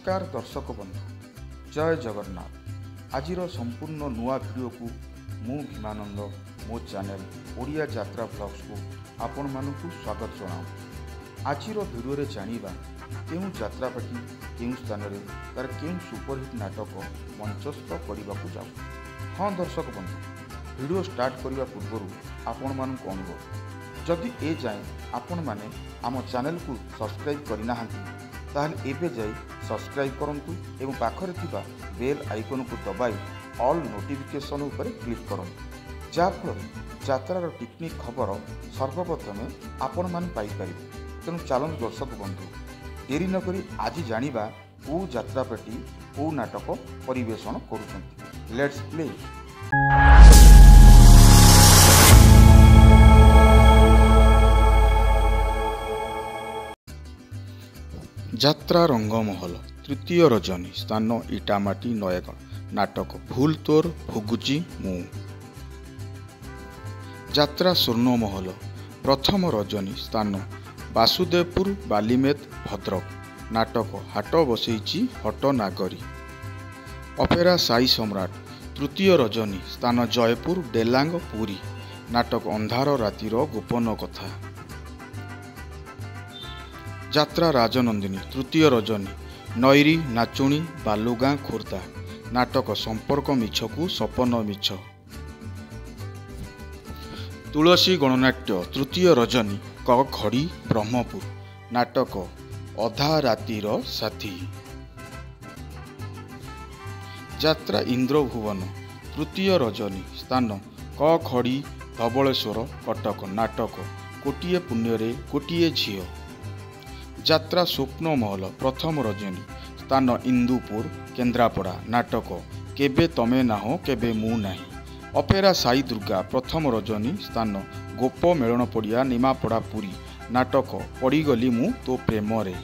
नमस्कार दर्शक बंधु, जय जगन्नाथ। आज संपूर्ण नुआ वीडियो को मु भीमानंद मो चैनल ओडिया यात्रा ब्लॉग्स को आपण मानकु स्वागत जनाऊँ। आज वीडियो जानिबा केउं यात्रापाटी केउं स्थान रे तार केउं सुपरहिट नाटक मंचस्थ करने को जाऊ। हाँ दर्शक बंधु, वीडियो स्टार्ट करने पूर्व आपण मानकु अनुरोध, जदि ए जाए आपण माने आम चैनल को सब्सक्राइब करना ताहले एबे जाई सब्सक्राइब करंतु एवं पाखरे थिबा बेल आइकन को दबाई ऑल नोटिफिकेशन उपरे क्लिक करंतु, जाफल यात्रार टेक्निक खबर सर्वप्रथमे आपण मान पाई परिबे। तेणु चलन दर्शक बंधु, देरी न करी आज जानिबा को यात्रापाटी को नाटक परिवेषण करुछंती। Let's play. यात्रा रंगमहल तृतीय रजनी स्थान इटामाटी नयगढ़ नाटक भूल तोर भोगुची मु। यात्रा स्वर्णमहल प्रथम रजनी स्थान वासुदेवपुर बालीमेत भद्रक नाटक हाट बसैची हट नागरी। अपेरा साई सम्राट तृतीय रजनी स्थान जयपुर डेलांग पुरी नाटक अंधार रातिर गोपन कथा। यात्रा राजनंदिनी तृतीय रजनी नईरी नाचुणी बालुगाँ खोर्धा नाटक संपर्क मिछ को सपन मिछ। तुलसी गणनाट्य तृतीय रजनी क खड़ी ब्रह्मपुर नाटक अधा रातिर साथी। यात्रा इंद्रभुवन तृतीय रजनी स्थान क खड़ी धवलेश्वर कटक नाटक कोटिए पुण्य गोटिए झील। यात्रा स्वप्नमहल प्रथम रजनी स्थान इंदुपुर केन्द्रापड़ा नाटक केबे तमे नाहो केबे मु नाही। अपेरा साई दुर्गा प्रथम रजनी स्थान गोप मेलन पड़िया निमापड़ा पुरी नाटक पड़गली मु तो प्रेम रे।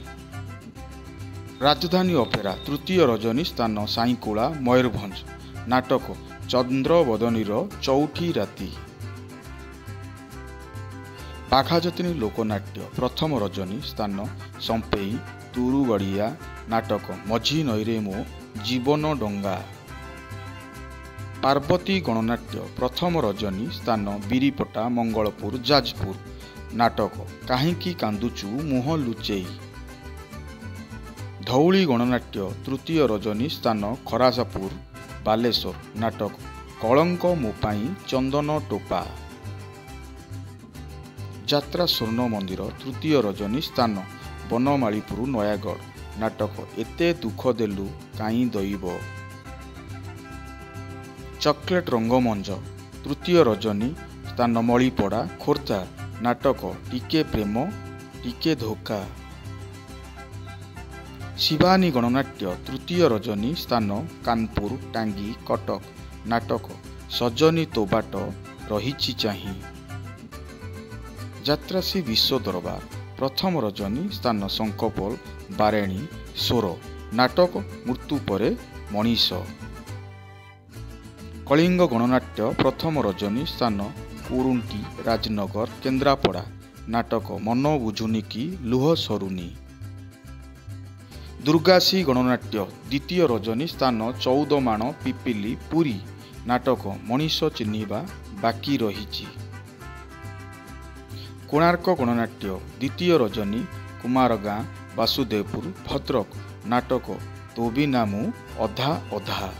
राजधानी अपेरा तृतीय रजनी स्थान साईकोला मयूरभंज नाटक चंद्रबदनीर चौठी राति। पाखाजतिनी लोकनाट्य प्रथम रजनी स्थान संपेई तुरुगड़िया नाटक मझी नईरे मो जीवन डंगा। पार्वती गणनाट्य प्रथम रजनी स्थान बिरीपटा मंगलपुर जाजपुर नाटक काहींकी कांदुचु मुह लुचेई। धौली गणनाट्य तृतीय रजनी स्थान खरासापुर बालेश्वर नाटक कलंक मोपाई चंदन टोपा। यात्रा स्वर्ण मंदिर तृतीय रजनी स्थान बनमालीपुर नयागढ़ नाटक एते दुख देलु काई दैव। चॉकलेट रंगमंच तृतीय रजनी स्थान मलीपड़ा खोर्धा नाटक टिके प्रेम टिके धोखा। शिवानी गणनाट्य तृतीय रजनी स्थान कानपुर टांगी कटक नाटक सजनी तो बाट रहिछि चाही। यात्रा श्री विश्व दरबार प्रथम रजनी स्थान शंकपोल बारेणी सोर नाटक मृत्यु परे मनीष। कलिंग गणनाट्य प्रथम रजनी स्थान कुरुंटी राजनगर केन्द्रापड़ा नाटक मन बुझुनी की लुह सरुनी। दुर्गासी गणनाट्य द्वितीय रजनी स्थान 14 माण पिपिली पुरी नाटक मनीष चिन्हिबा बाकी रहिछि। कोणार्क गणनाट्य द्वितीय रजनी कुमारगाँ वासुदेवपुर भद्रक नाटक तोबी नामु अधा अधा।